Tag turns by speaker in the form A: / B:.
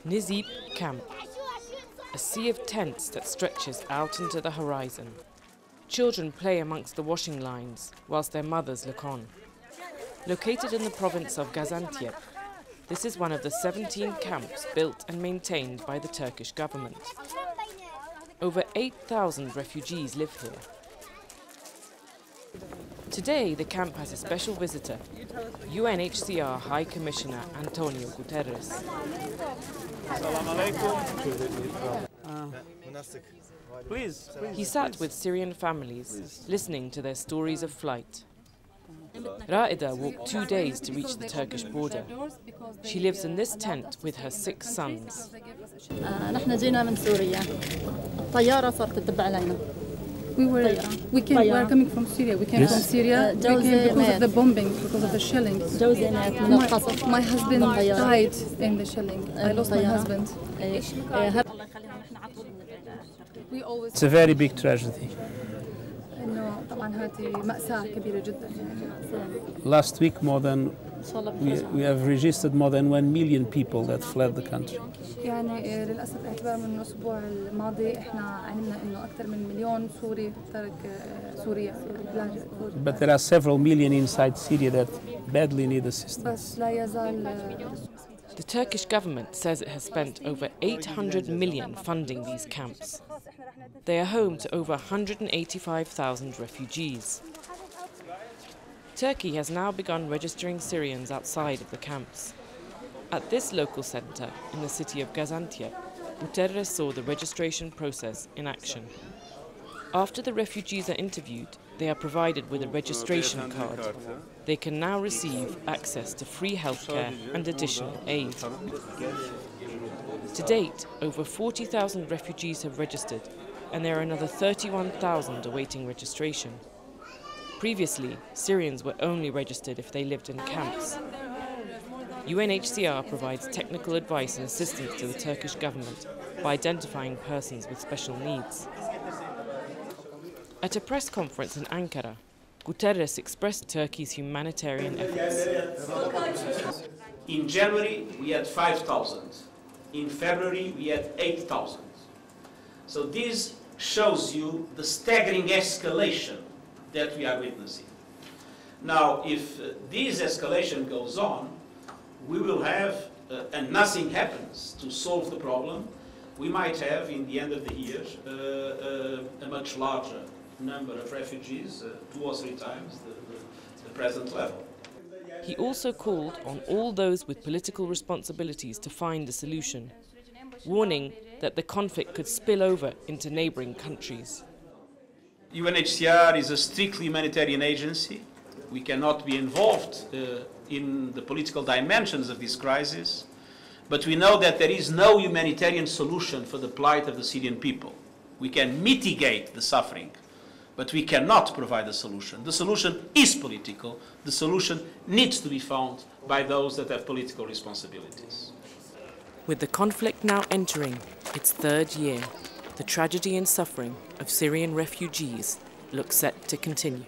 A: Nizib Camp, a sea of tents that stretches out into the horizon. Children play amongst the washing lines whilst their mothers look on. Located in the province of Gaziantep, this is one of the 17 camps built and maintained by the Turkish government. Over 8,000 refugees live here. Today, the camp has a special visitor, UNHCR High Commissioner António Guterres. He sat with Syrian families, listening to their stories of flight. Raida walked 2 days to reach the Turkish border. She lives in this tent with her 6 sons.
B: We were coming from Syria. We came from Syria because of the bombing, because of the shelling. My husband died in the shelling. I lost my husband.
C: It's a very big tragedy. Last week, we have registered more than 1 million people that fled the country. But there are several million inside Syria that badly need assistance.
A: The Turkish government says it has spent over 800 million funding these camps. They are home to over 185,000 refugees. Turkey has now begun registering Syrians outside of the camps. At this local centre in the city of Gaziantep, Guterres saw the registration process in action. After the refugees are interviewed, they are provided with a registration card. They can now receive access to free healthcare and additional aid. To date, over 40,000 refugees have registered, and there are another 31,000 awaiting registration. Previously, Syrians were only registered if they lived in camps. UNHCR provides technical advice and assistance to the Turkish government by identifying persons with special needs. At a press conference in Ankara, Guterres expressed Turkey's humanitarian efforts.
D: In January, we had 5,000. In February, we had 8,000. So this shows you the staggering escalation that we are witnessing. Now, if this escalation goes on, we will have, and nothing happens to solve the problem, we might have, in the end of the year, a much larger number of refugees, 2 or 3 times the present level.
A: He also called on all those with political responsibilities to find a solution, warning that the conflict could spill over into neighbouring countries.
D: UNHCR is a strictly humanitarian agency. We cannot be involved in the political dimensions of this crisis, but we know that there is no humanitarian solution for the plight of the Syrian people. We can mitigate the suffering, but we cannot provide a solution. The solution is political. The solution needs to be found by those that have political responsibilities.
A: With the conflict now entering its 3rd year, the tragedy and suffering of Syrian refugees looks set to continue.